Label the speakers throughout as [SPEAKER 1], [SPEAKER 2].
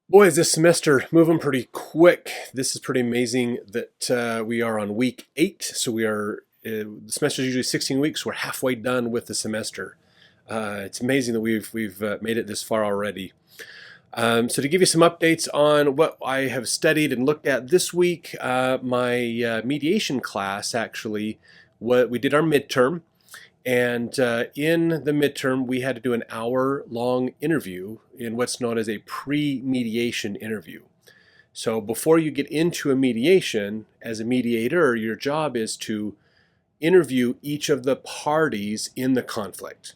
[SPEAKER 1] Boy, is this semester moving pretty quick. This is pretty amazing that we are on week 8. So the semester is usually 16 weeks. We're halfway done with the semester. It's amazing that we've made it this far already. So to give you some updates on what I have studied and looked at this week, my mediation class actually, what we did our midterm. And in the midterm, we had to do an hour-long interview in what's known as a pre-mediation interview. So before you get into a mediation, as a mediator, your job is to interview each of the parties in the conflict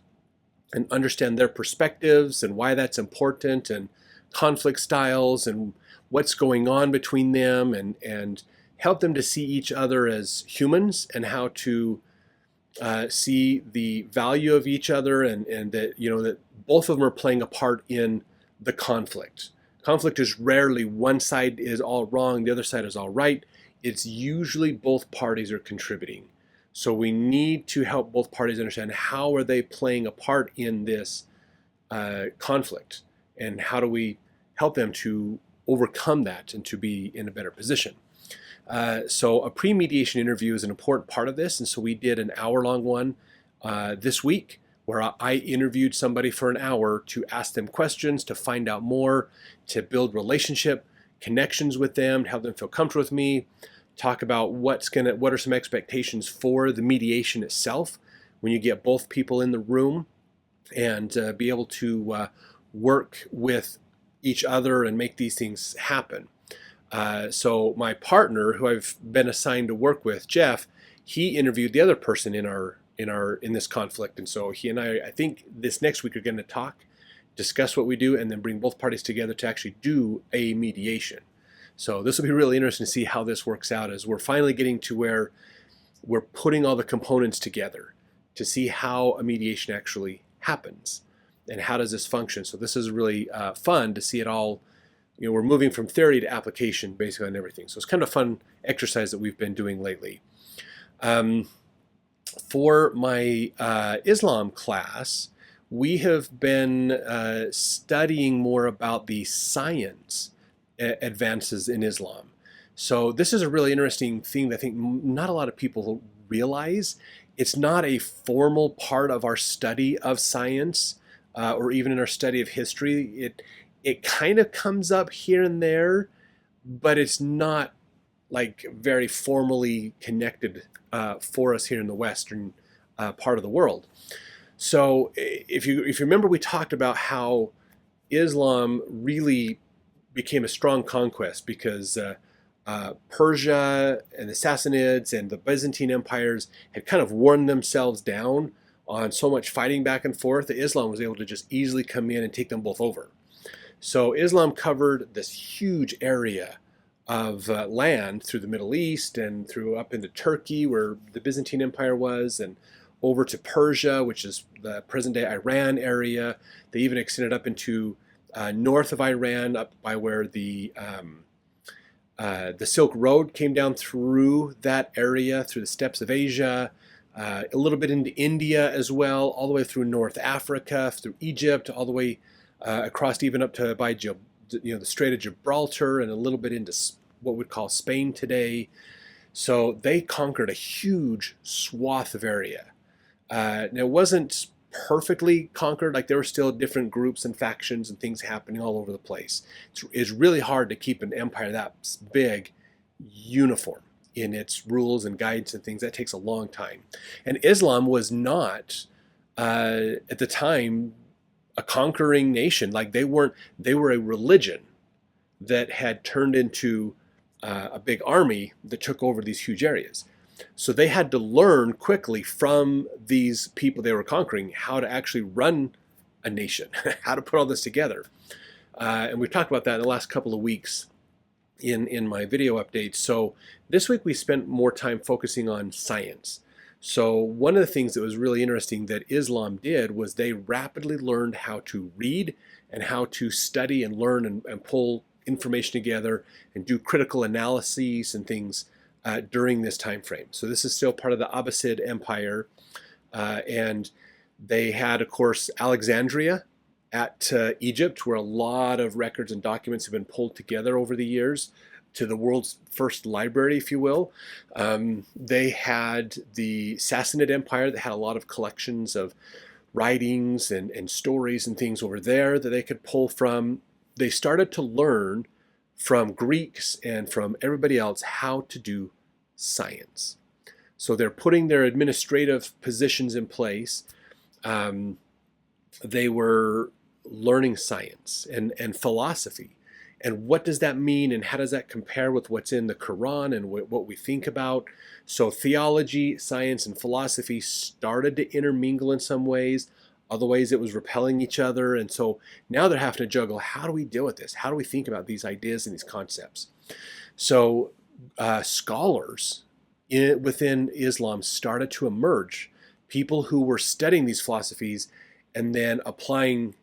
[SPEAKER 1] and understand their perspectives and why that's important and conflict styles and what's going on between them and help them to see each other as humans and how to see the value of each other and that that both of them are playing a part in the conflict. Conflict is rarely one side is all wrong, the other side is all right. It's usually both parties are contributing. So we need to help both parties understand how are they playing a part in this conflict, and how do we help them to overcome that and to be in a better position. So a pre-mediation interview is an important part of this, and so we did an hour-long one this week where I interviewed somebody for an hour to ask them questions, to find out more, to build relationship connections with them, help them feel comfortable with me, talk about what are some expectations for the mediation itself when you get both people in the room, and be able to work with each other and make these things happen. So my partner, who I've been assigned to work with, Jeff, he interviewed the other person in this conflict, and so he and I think this next week are going to talk, discuss what we do, and then bring both parties together to actually do a mediation. So this will be really interesting to see how this works out, as we're finally getting to where we're putting all the components together to see how a mediation actually happens and how does this function. So this is really fun to see it all. We're moving from theory to application basically on everything. So it's kind of a fun exercise that we've been doing lately. For my Islam class, we have been studying more about the science advances in Islam. So this is a really interesting thing that I think not a lot of people realize. It's not a formal part of our study of science or even in our study of history. It kind of comes up here and there, but it's not like very formally connected for us here in the Western part of the world. So if you remember, we talked about how Islam really became a strong conquest because Persia and the Sassanids and the Byzantine empires had kind of worn themselves down on so much fighting back and forth that Islam was able to just easily come in and take them both over. So Islam covered this huge area of land through the Middle East and through up into Turkey, where the Byzantine Empire was, and over to Persia, which is the present-day Iran area. They even extended up into north of Iran, up by where the Silk Road came down through that area, through the steppes of Asia, a little bit into India as well, all the way through North Africa, through Egypt, all the way across even up to by the Strait of Gibraltar, and a little bit into what we'd call Spain today. So they conquered a huge swath of area. Now it wasn't perfectly conquered, like there were still different groups and factions and things happening all over the place. It's really hard to keep an empire that big uniform in its rules and guides and things. That takes a long time. And Islam was not, at the time, a conquering nation. Like they were a religion that had turned into a big army that took over these huge areas. So they had to learn quickly from these people they were conquering how to actually run a nation, how to put all this together. And we've talked about that in the last couple of weeks in my video updates. So this week we spent more time focusing on science. So one of the things that was really interesting that Islam did was they rapidly learned how to read and how to study and learn and pull information together and do critical analyses and things during this time frame. So this is still part of the Abbasid Empire, and they had, of course, Alexandria at Egypt, where a lot of records and documents have been pulled together over the years to the world's first library, if you will. They had the Sassanid Empire that had a lot of collections of writings and stories and things over there that they could pull from. They started to learn from Greeks and from everybody else how to do science. So they're putting their administrative positions in place. Um, they were learning science and philosophy. And what does that mean, and how does that compare with what's in the Quran and what we think about? So theology, science, and philosophy started to intermingle in some ways. Other ways it was repelling each other. And so now they're having to juggle, how do we deal with this? How do we think about these ideas and these concepts? So scholars within Islam started to emerge, people who were studying these philosophies and then applying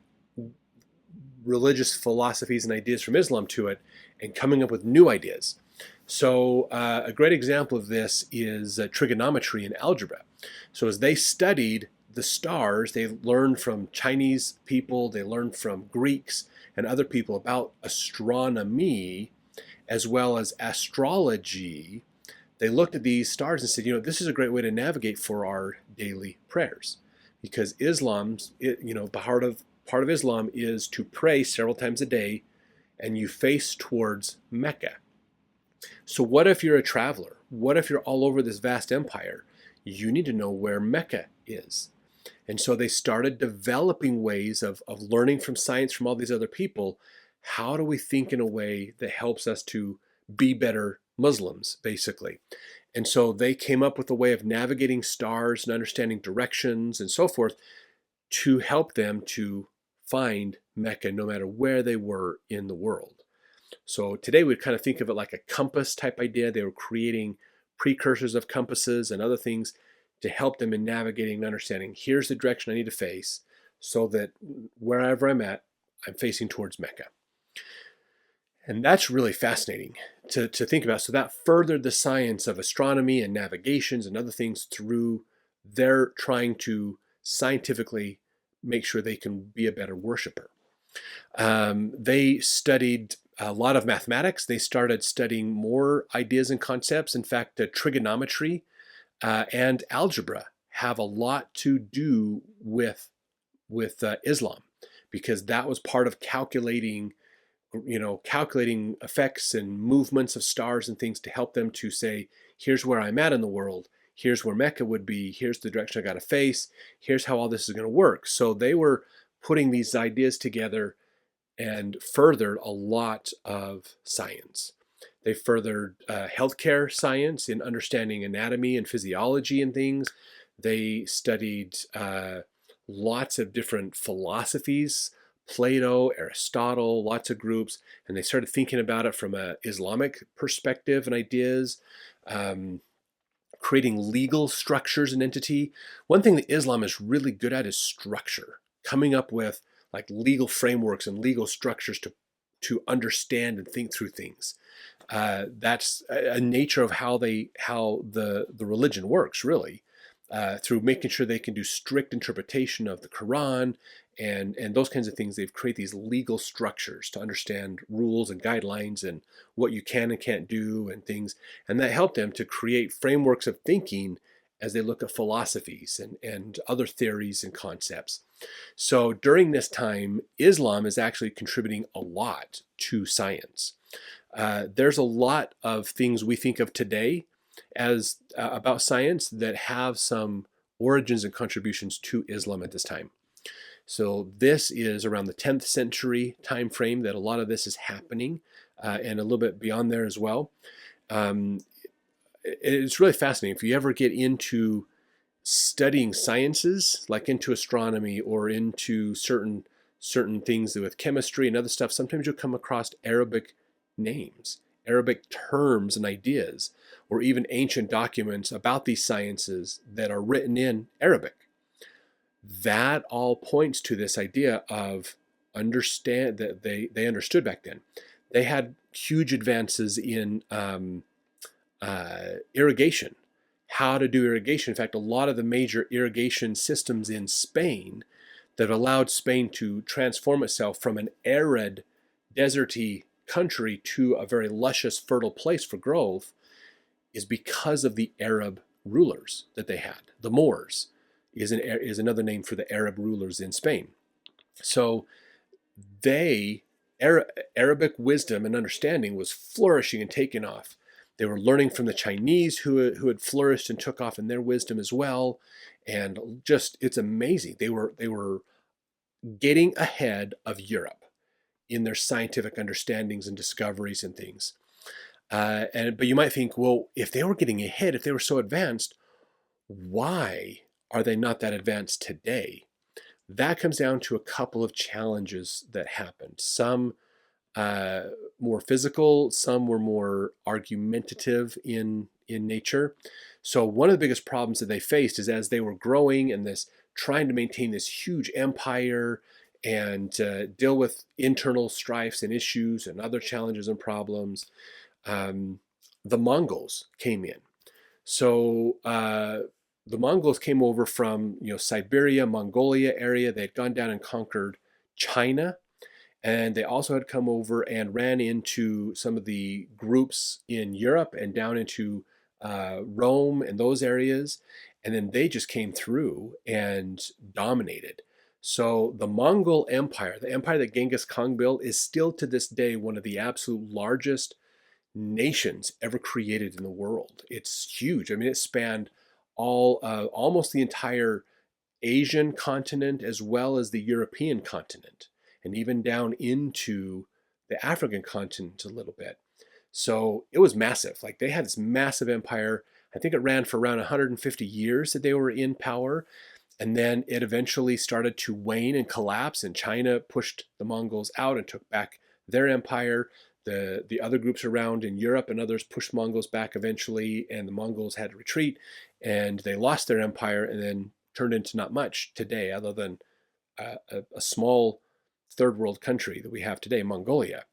[SPEAKER 1] religious philosophies and ideas from Islam to it and coming up with new ideas. So a great example of this is trigonometry and algebra. So as they studied the stars, they learned from Chinese people, they learned from Greeks and other people about astronomy as well as astrology. They looked at these stars and said, this is a great way to navigate for our daily prayers, because Islam's, part of Islam is to pray several times a day, and you face towards Mecca. So what if you're a traveler? What if you're all over this vast empire? You need to know where Mecca is. And so they started developing ways of learning from science from all these other people. How do we think in a way that helps us to be better Muslims, basically? And so they came up with a way of navigating stars and understanding directions and so forth to help them to find Mecca no matter where they were in the world. So today we kind of think of it like a compass type idea. They were creating precursors of compasses and other things to help them in navigating and understanding, here's the direction I need to face so that wherever I'm at, I'm facing towards Mecca. And that's really fascinating to think about. So that furthered the science of astronomy and navigations and other things through their trying to scientifically make sure they can be a better worshiper. They studied a lot of mathematics. They started studying more ideas and concepts. In fact, trigonometry and algebra have a lot to do with Islam, because that was part of calculating effects and movements of stars and things to help them to say, here's where I'm at in the world, here's where Mecca would be, here's the direction I got to face, here's how all this is going to work. So they were putting these ideas together and furthered a lot of science. They furthered healthcare science in understanding anatomy and physiology and things. They studied lots of different philosophies, Plato, Aristotle, lots of groups, and they started thinking about it from an Islamic perspective and ideas, creating legal structures and entity. One thing that Islam is really good at is structure, coming up with like legal frameworks and legal structures to understand and think through things. That's a nature of how the religion works, really, through making sure they can do strict interpretation of the Quran and those kinds of things. They've created these legal structures to understand rules and guidelines and what you can and can't do and things, and that helped them to create frameworks of thinking as they look at philosophies and other theories and concepts. So during this time, Islam is actually contributing a lot to science. There's a lot of things we think of today as about science that have some origins and contributions to Islam at this time. So this is around the 10th century time frame that a lot of this is happening, and a little bit beyond there as well. It's really fascinating. If you ever get into studying sciences, like into astronomy or into certain things with chemistry and other stuff, sometimes you'll come across Arabic names, Arabic terms and ideas, or even ancient documents about these sciences that are written in Arabic. That all points to this idea of understand that they understood back then. They had huge advances in irrigation, how to do irrigation. In fact, a lot of the major irrigation systems in Spain, that allowed Spain to transform itself from an arid, deserty country to a very luscious, fertile place for growth is because of the Arab rulers that they had. The Moors is another name for the Arab rulers in Spain. So they Arabic wisdom and understanding was flourishing and taking off. They were learning from the Chinese who had flourished and took off in their wisdom as well, and just it's amazing. They were getting ahead of Europe in their scientific understandings and discoveries and things. But you might think, well, if they were getting ahead, if they were so advanced, why are they not that advanced today? That comes down to a couple of challenges that happened. Some more physical, some were more argumentative in nature. So one of the biggest problems that they faced is as they were growing and this trying to maintain this huge empire and deal with internal strifes and issues and other challenges and problems, the Mongols came in. So the Mongols came over from Siberia, Mongolia area. They had gone down and conquered China, and they also had come over and ran into some of the groups in Europe and down into Rome and those areas, and then they just came through and dominated. So the Mongol Empire, the empire that Genghis Khan built, is still to this day one of the absolute largest nations ever created in the world. It's huge. I mean, it spanned almost the entire Asian continent as well as the European continent, and even down into the African continent a little bit. So it was massive. Like they had this massive empire. I think it ran for around 150 years that they were in power. And then it eventually started to wane and collapse, and China pushed the Mongols out and took back their empire. The other groups around in Europe and others pushed Mongols back eventually, and the Mongols had to retreat, and they lost their empire and then turned into not much today other than a small third world country that we have today, Mongolia.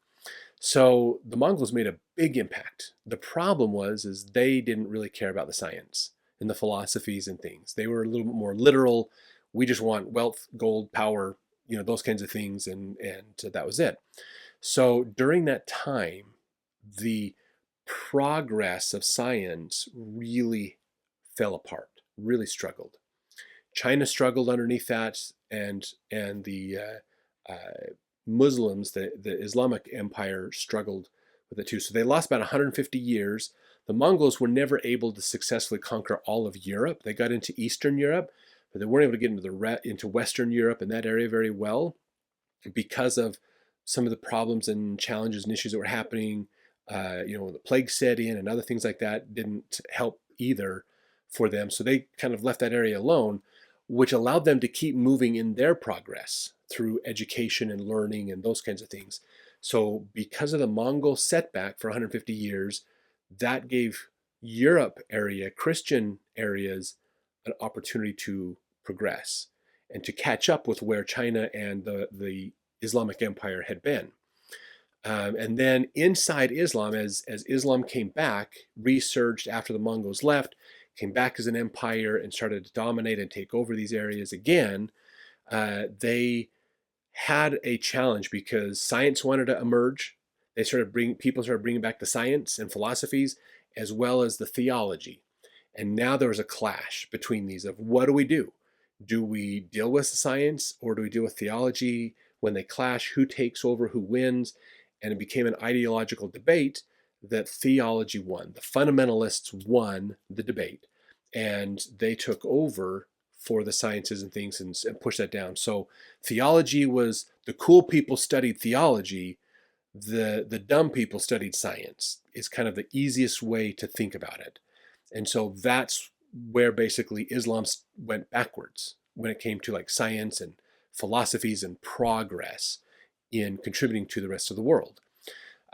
[SPEAKER 1] So the Mongols made a big impact. The problem is they didn't really care about the science and the philosophies and things. They were a little bit more literal. We just want wealth, gold, power, those kinds of things, and that was it. So during that time, the progress of science really fell apart, really struggled. China struggled underneath that, and the Muslims, the Islamic Empire, struggled with it too. So they lost about 150 years. The Mongols were never able to successfully conquer all of Europe. They got into Eastern Europe, but they weren't able to get into Western Europe and that area very well because of some of the problems and challenges and issues that were happening. The plague set in and other things like that didn't help either for them. So they kind of left that area alone, which allowed them to keep moving in their progress through education and learning and those kinds of things. So because of the Mongol setback for 150 years, that gave Europe area, Christian areas, an opportunity to progress and to catch up with where China and the Islamic Empire had been. And then inside Islam, as Islam came back, resurged after the Mongols left, came back as an empire and started to dominate and take over these areas again, they had a challenge because science wanted to emerge. People started bringing back the science and philosophies as well as the theology. And now there was a clash between these of what do we do? Do we deal with the science or do we deal with theology? When they clash, who takes over, who wins? And it became an ideological debate that theology won. The fundamentalists won the debate, and they took over for the sciences and things and pushed that down. So theology was the cool people studied theology, the dumb people studied science is kind of the easiest way to think about it. And so that's where basically Islam went backwards when it came to like science and philosophies and progress in contributing to the rest of the world.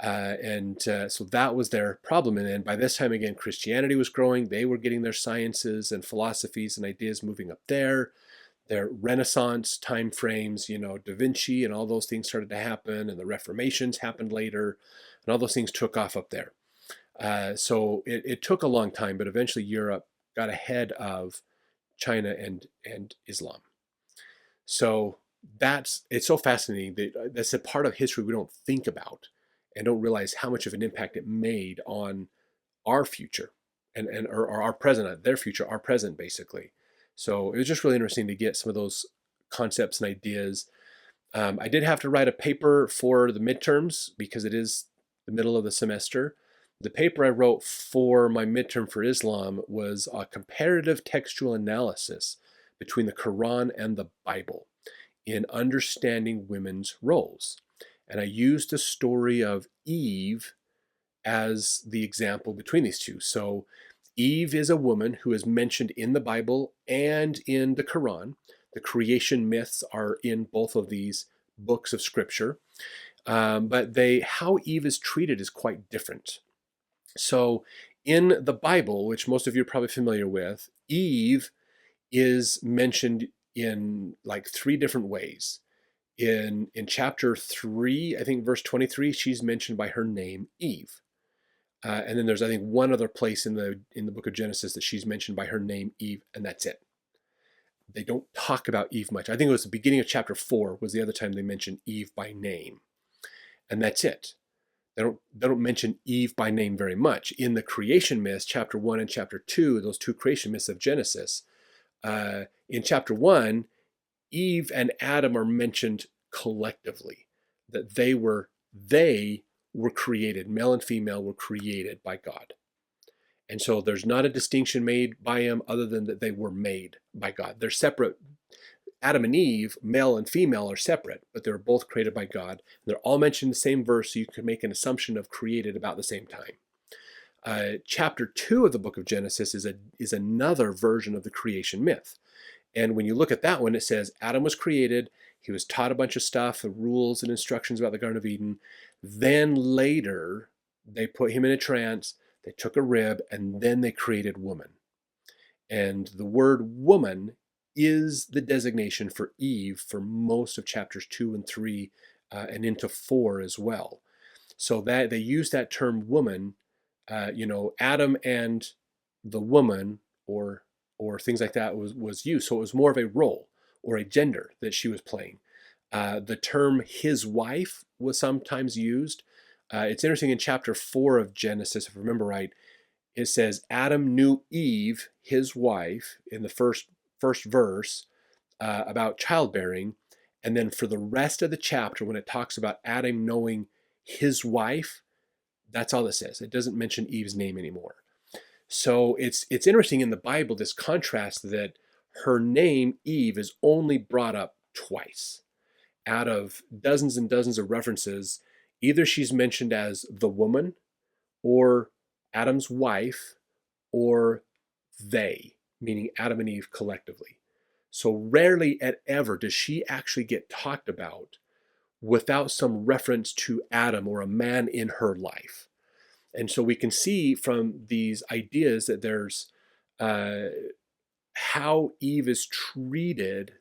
[SPEAKER 1] So that was their problem. And then by this time, again, Christianity was growing. They were getting their sciences and philosophies and ideas moving up there. Their Renaissance time frames, Da Vinci and all those things started to happen, and the Reformations happened later, and all those things took off up there. So it took a long time, but eventually Europe got ahead of China and Islam. So it's so fascinating that that's a part of history we don't think about and don't realize how much of an impact it made on our future or our present, their future, our present, basically. So it was just really interesting to get some of those concepts and ideas. I did have to write a paper for the midterms because it is the middle of the semester. The paper I wrote for my midterm for Islam was a comparative textual analysis between the Quran and the Bible in understanding women's roles. And I used the story of Eve as the example between these two. So Eve is a woman who is mentioned in the Bible and in the Quran. The creation myths are in both of these books of scripture. But how Eve is treated is quite different. So in the Bible, which most of you are probably familiar with, Eve is mentioned in like 3 different ways. In chapter 3, I think verse 23, she's mentioned by her name, Eve. And then there's, I think, one other place in the book of Genesis that she's mentioned by her name, Eve, and that's it. They don't talk about Eve much. I think it was the beginning of chapter 4 was the other time they mentioned Eve by name, and that's it. They don't mention Eve by name very much. In the creation myths, chapter 1 and chapter 2, those 2 creation myths of Genesis, in chapter 1, Eve and Adam are mentioned collectively, that they were created, male and female were created by God. And so there's not a distinction made by him other than that they were made by God. They're separate. Adam and Eve, male and female, are separate, but they're both created by God. They're all mentioned in the same verse, so you can make an assumption of created about the same time. Chapter 2 of the book of Genesis is another version of the creation myth. And when you look at that one, it says Adam was created. He was taught a bunch of stuff, the rules and instructions about the Garden of Eden. Then later, they put him in a trance. They took a rib, and then they created woman. And the word woman is the designation for Eve for most of chapters 2 and 3 and into 4 as well. So that they use that term woman, Adam and the woman or things like that was used. So it was more of a role or a gender that she was playing. The term his wife was sometimes used. It's interesting in chapter 4 of Genesis, if I remember right, it says Adam knew Eve, his wife, in the first verse about childbearing. And then for the rest of the chapter, when it talks about Adam knowing his wife, that's all it says. It doesn't mention Eve's name anymore. So it's interesting in the Bible, this contrast that her name, Eve, is only brought up twice. Out of dozens and dozens of references, either she's mentioned as the woman or Adam's wife or they, meaning Adam and Eve collectively. So rarely at ever does she actually get talked about without some reference to Adam or a man in her life. And so we can see from these ideas that there's how Eve is treated.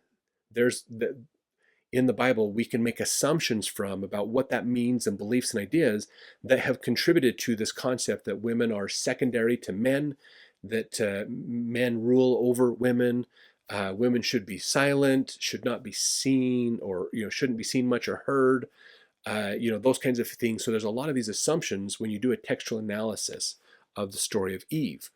[SPEAKER 1] In the Bible, we can make assumptions from about what that means and beliefs and ideas that have contributed to this concept that women are secondary to men, that men rule over women. Women should be silent, should not be seen, or shouldn't be seen much or heard. Those kinds of things. So there's a lot of these assumptions when you do a textual analysis of the story of Eve.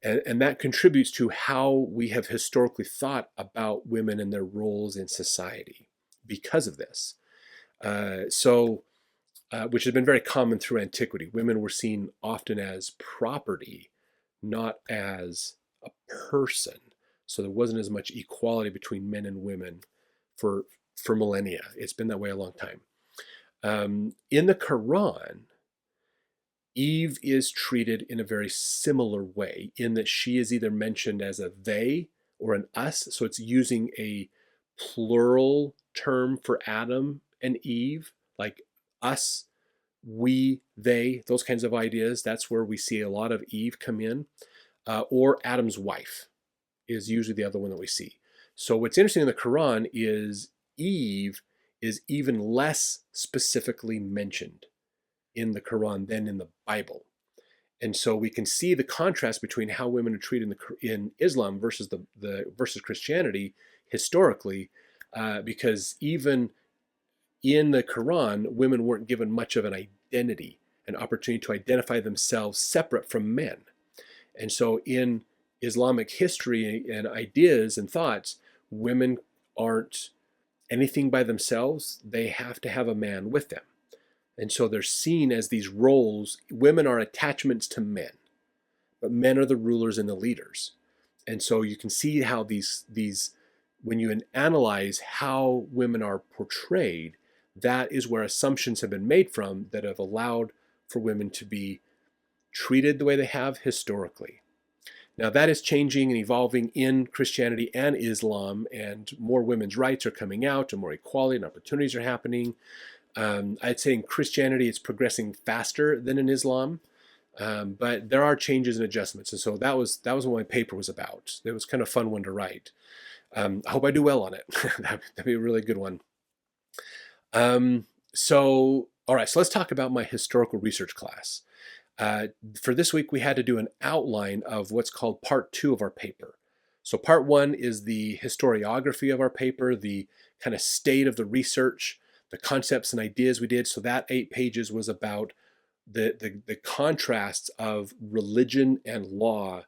[SPEAKER 1] And that contributes to how we have historically thought about women and their roles in society because of this. Which has been very common through antiquity. Women were seen often as property, not as a person. So there wasn't as much equality between men and women for millennia. It's been that way a long time. In the Quran, Eve is treated in a very similar way in that she is either mentioned as a they or an us. So it's using a plural term for Adam and Eve, like us, we, they, those kinds of ideas. That's where we see a lot of Eve come in. Or Adam's wife is usually the other one that we see. So what's interesting in the Quran is Eve is even less specifically mentioned in the Quran than in the Bible. And so we can see the contrast between how women are treated in Islam versus versus Christianity historically, because even in the Quran, women weren't given much of an identity, an opportunity to identify themselves separate from men. And so in Islamic history and ideas and thoughts, women aren't anything by themselves. They have to have a man with them. And so they're seen as these roles. Women are attachments to men, but men are the rulers and the leaders. And so you can see how these when you analyze how women are portrayed, that is where assumptions have been made from that have allowed for women to be treated the way they have historically. Now that is changing and evolving in Christianity and Islam, and more women's rights are coming out and more equality and opportunities are happening. I'd say in Christianity it's progressing faster than in Islam, but there are changes and adjustments. And so that was what my paper was about. It was kind of a fun one to write. I hope I do well on it. That'd be a really good one. All right, so let's talk about my historical research class. For this week, we had to do an outline of what's called part 2 of our paper. So part 1 is the historiography of our paper, the kind of state of the research, the concepts and ideas we did. So that 8 pages was about the contrasts of religion and law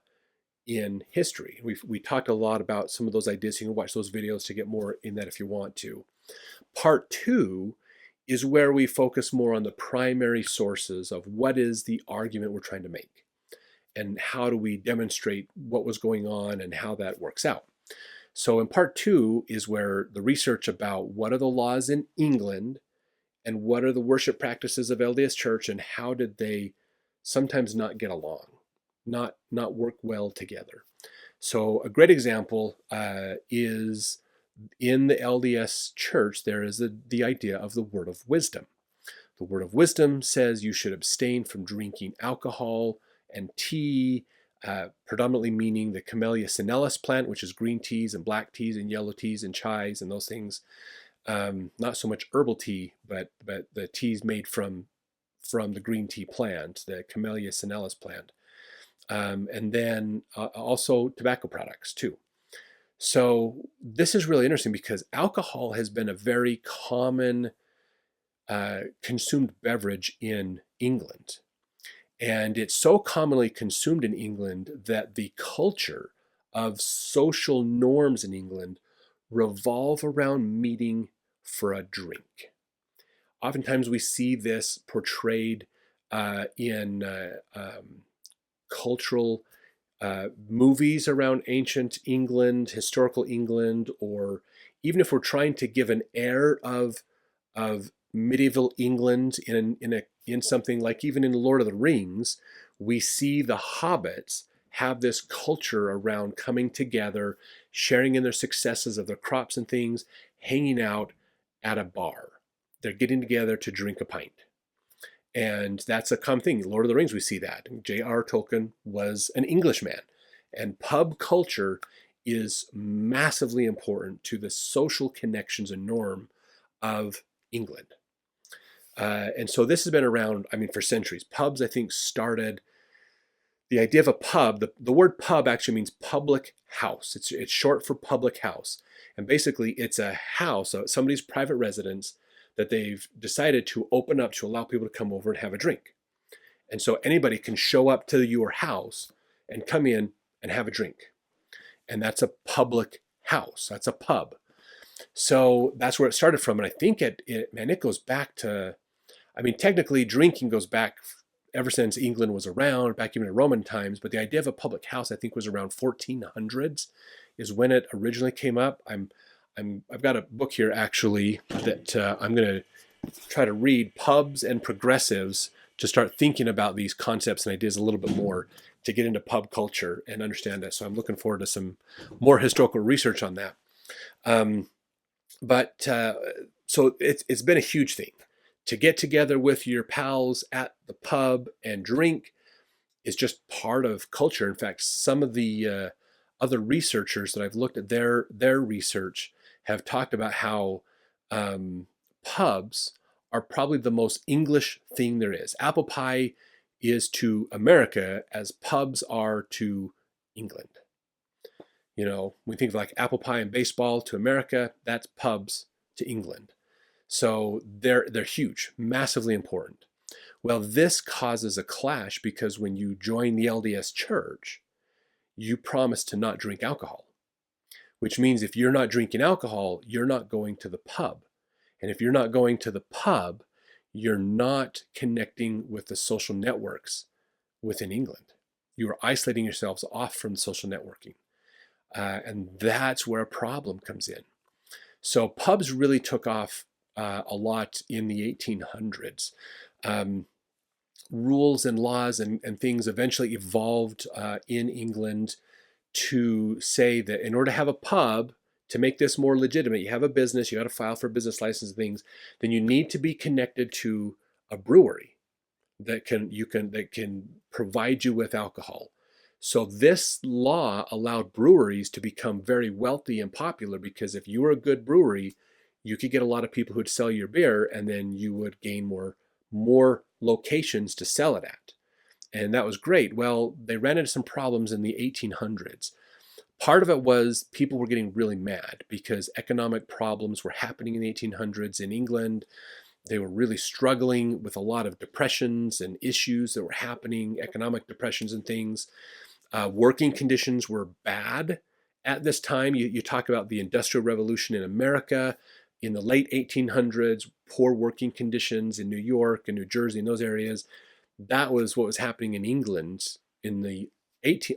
[SPEAKER 1] in history. We talked a lot about some of those ideas. You can watch those videos to get more in that if you want to. Part 2 is where we focus more on the primary sources of what is the argument we're trying to make and how do we demonstrate what was going on and how that works out. So in part 2 is where the research about what are the laws in England and what are the worship practices of LDS Church and how did they sometimes not get along, not work well together. So a great example is in the LDS Church, there is the idea of the word of wisdom. The word of wisdom says you should abstain from drinking alcohol and tea, predominantly meaning the Camellia sinensis plant, which is green teas and black teas and yellow teas and chais and those things. Not so much herbal tea, but the teas made from the green tea plant, the Camellia sinensis plant. And then also tobacco products too. So this is really interesting because alcohol has been a very common consumed beverage in England. And it's so commonly consumed in England that the culture of social norms in England revolve around meeting for a drink. Oftentimes we see this portrayed in cultural movies around ancient England, historical England, or even if we're trying to give an air of medieval England in something like even in Lord of the Rings, we see the hobbits have this culture around coming together, sharing in their successes of their crops and things, hanging out at a bar. They're getting together to drink a pint. And that's a common thing. In Lord of the Rings, we see that. J.R. Tolkien was an Englishman. And pub culture is massively important to the social connections and norm of England. And so this has been around, for centuries. Pubs, I think, started, the idea of a pub, the word pub actually means public house. It's short for public house. And basically it's a house, somebody's private residence that they've decided to open up to allow people to come over and have a drink. And so anybody can show up to your house and come in and have a drink. And that's a public house. That's a pub. So that's where it started from. And I think it goes back to, technically drinking goes back ever since England was around, back even in Roman times. But the idea of a public house, I think, was around 1400s is when it originally came up. I've got a book here actually that I'm going to try to read, Pubs and Progressives, to start thinking about these concepts and ideas a little bit more, to get into pub culture and understand that. So I'm looking forward to some more historical research on that. So it's been a huge thing. To get together with your pals at the pub and drink is just part of culture. In fact, some of the other researchers that I've looked at their research have talked about how pubs are probably the most English thing there is. Apple pie is to America as pubs are to England. We think of like apple pie and baseball to America, that's pubs to England. So they're huge, massively important. Well, this causes a clash because when you join the LDS church, you promise to not drink alcohol, which means if you're not drinking alcohol, you're not going to the pub. And if you're not going to the pub, you're not connecting with the social networks within England. You are isolating yourselves off from social networking. And that's where a problem comes in. So pubs really took off a lot in the 1800s. Rules and laws and things eventually evolved in England to say that in order to have a pub, to make this more legitimate, you have a business, you got to file for a business license and things, then you need to be connected to a brewery that can provide you with alcohol. So this law allowed breweries to become very wealthy and popular because if you were a good brewery, you could get a lot of people who'd sell your beer, and then you would gain more locations to sell it at. And that was great. Well, they ran into some problems in the 1800s. Part of it was people were getting really mad because economic problems were happening in the 1800s in England. They were really struggling with a lot of depressions and issues that were happening, economic depressions and things. Working conditions were bad at this time. You talk about the Industrial Revolution in America in the late 1800s, poor working conditions in New York and New Jersey and those areas. That was what was happening in England in the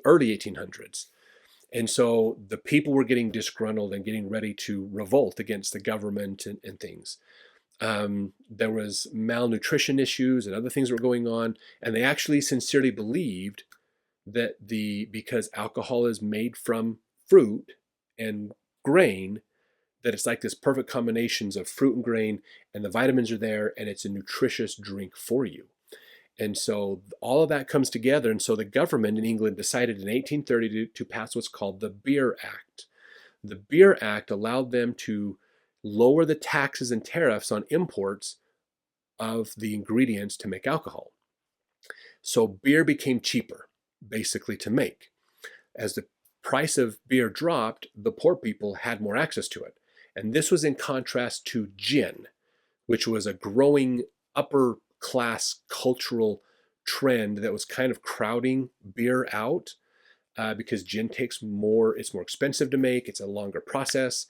[SPEAKER 1] early 1800s. And so the people were getting disgruntled and getting ready to revolt against the government and things. There was malnutrition issues and other things were going on. And they actually sincerely believed that because alcohol is made from fruit and grain, that it's like this perfect combinations of fruit and grain, and the vitamins are there, and it's a nutritious drink for you. And so all of that comes together. And so the government in England decided in 1830 to pass what's called the Beer Act. The Beer Act allowed them to lower the taxes and tariffs on imports of the ingredients to make alcohol. So beer became cheaper, basically, to make. As the price of beer dropped, the poor people had more access to it. And this was in contrast to gin, which was a growing upper class cultural trend that was kind of crowding beer out because gin takes more, it's more expensive to make, it's a longer process,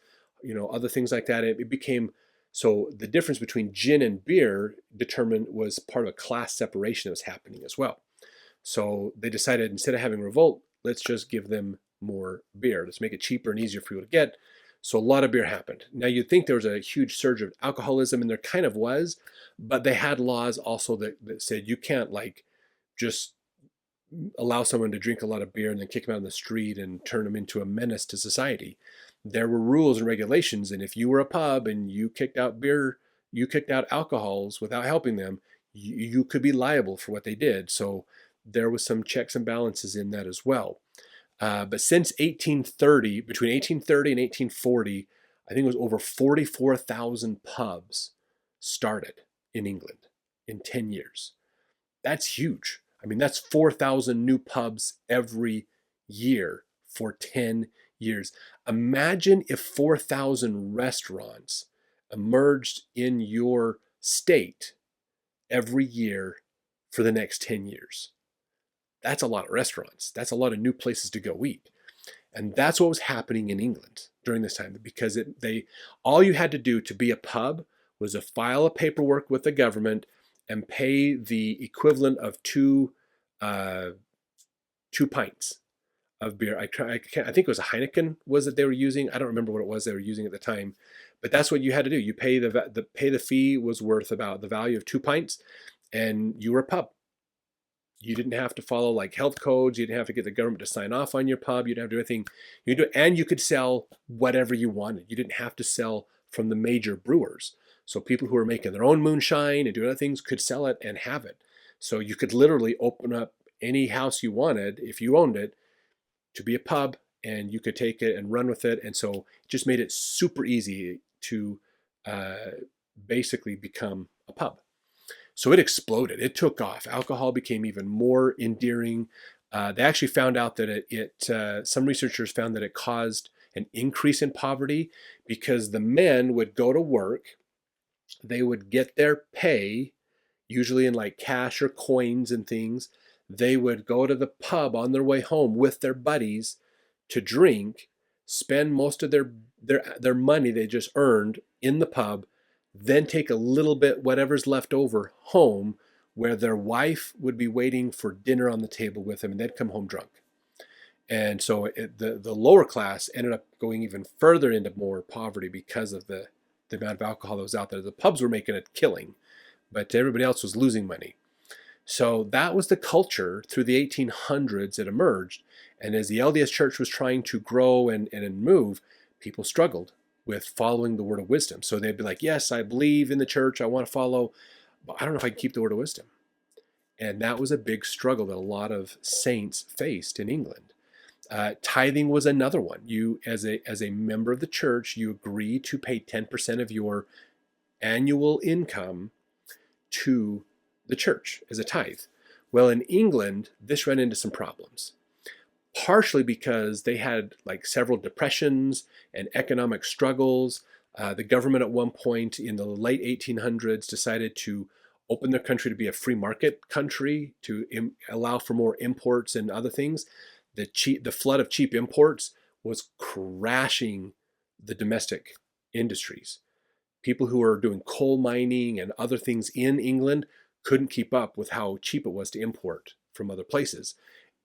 [SPEAKER 1] other things like that. It became, so the difference between gin and beer was part of a class separation that was happening as well. So they decided instead of having revolt, let's just give them more beer. Let's make it cheaper and easier for people to get. So a lot of beer happened. Now you'd think there was a huge surge of alcoholism, and there kind of was, but they had laws also that said you can't just allow someone to drink a lot of beer and then kick them out in the street and turn them into a menace to society. There were rules and regulations, and if you were a pub and you kicked out alcohols without helping them, you could be liable for what they did. So there was some checks and balances in that as well. But since 1830, between 1830 and 1840, I think it was over 44,000 pubs started in England in 10 years. That's huge. I mean, that's 4,000 new pubs every year for 10 years. Imagine if 4,000 restaurants emerged in your state every year for the next 10 years. That's a lot of restaurants. That's a lot of new places to go eat. And that's what was happening in England during this time, because all you had to do to be a pub was to file a paperwork with the government and pay the equivalent of two pints of beer. I think it was a Heineken was that they were using. I don't remember what it was they were using at the time, but that's what you had to do. You pay the fee was worth about the value of 2 pints, and you were a pub. You didn't have to follow health codes. You didn't have to get the government to sign off on your pub. You didn't have to do anything. And you could sell whatever you wanted. You didn't have to sell from the major brewers. So people who were making their own moonshine and doing other things could sell it and have it. So you could literally open up any house you wanted, if you owned it, to be a pub, and you could take it and run with it. And so it just made it super easy to basically become a pub. So it exploded. It took off. Alcohol became even more endearing. They actually found out that some researchers found that it caused an increase in poverty because the men would go to work, they would get their pay, usually in like cash or coins and things. They would go to the pub on their way home with their buddies to drink, spend most of their money they just earned in the pub, then take a little bit, whatever's left over, home, where their wife would be waiting for dinner on the table with them, and they'd come home drunk. And so the lower class ended up going even further into more poverty because of the amount of alcohol that was out there. The pubs were making a killing, but everybody else was losing money. So that was the culture through the 1800s it emerged. And as the LDS Church was trying to grow and move, people struggled with following the word of wisdom. So they'd be like, yes, I believe in the church, I want to follow, but I don't know if I can keep the word of wisdom. And that was a big struggle that a lot of saints faced in England. Tithing was another one. You, as a member of the church, you agree to pay 10% of your annual income to the church as a tithe. Well, in England, this ran into some problems, partially because they had like several depressions and economic struggles. The government at one point in the late 1800s decided to open their country to be a free market country, to allow for more imports and other things. The flood of cheap imports was crashing the domestic industries. People who were doing coal mining and other things in England couldn't keep up with how cheap it was to import from other places.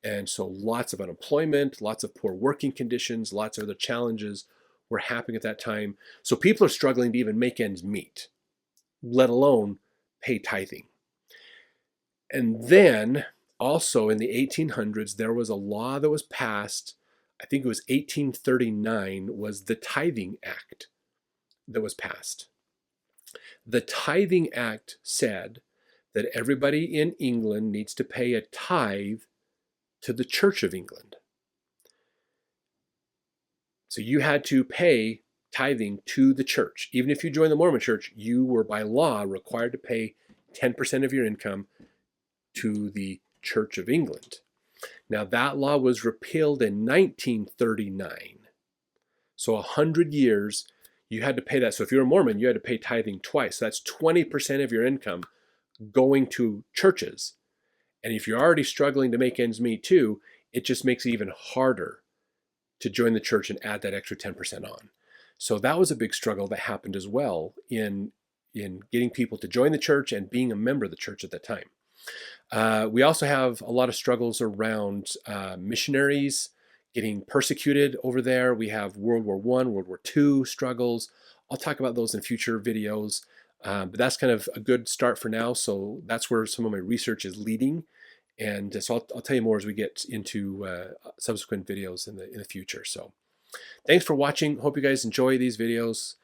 [SPEAKER 1] And so lots of unemployment, lots of poor working conditions, lots of other challenges were happening at that time. So people are struggling to even make ends meet, let alone pay tithing. And then also in the 1800s, there was a law that was passed, I think it was 1839, was the Tithing Act that was passed. The Tithing Act said that everybody in England needs to pay a tithe to the Church of England. So you had to pay tithing to the church. Even if you joined the Mormon church, you were by law required to pay 10% of your income to the Church of England. Now that law was repealed in 1939. So 100 years you had to pay that. So if you're a Mormon, you had to pay tithing twice. That's 20% of your income going to churches. And if you're already struggling to make ends meet too, it just makes it even harder to join the church and add that extra 10% on. So that was a big struggle that happened as well in getting people to join the church and being a member of the church at that time. We also have a lot of struggles around missionaries getting persecuted over there. We have World War I, World War II struggles. I'll talk about those in future videos, but that's kind of a good start for now. So that's where some of my research is leading. And so I'll tell you more as we get into subsequent videos in the future. So thanks for watching. Hope you guys enjoy these videos.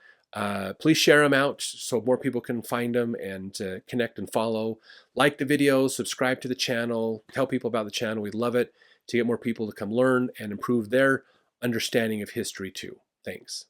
[SPEAKER 1] Please share them out so more people can find them and connect and follow. Like the videos, subscribe to the channel, tell people about the channel. We'd love it to get more people to come learn and improve their understanding of history too. Thanks.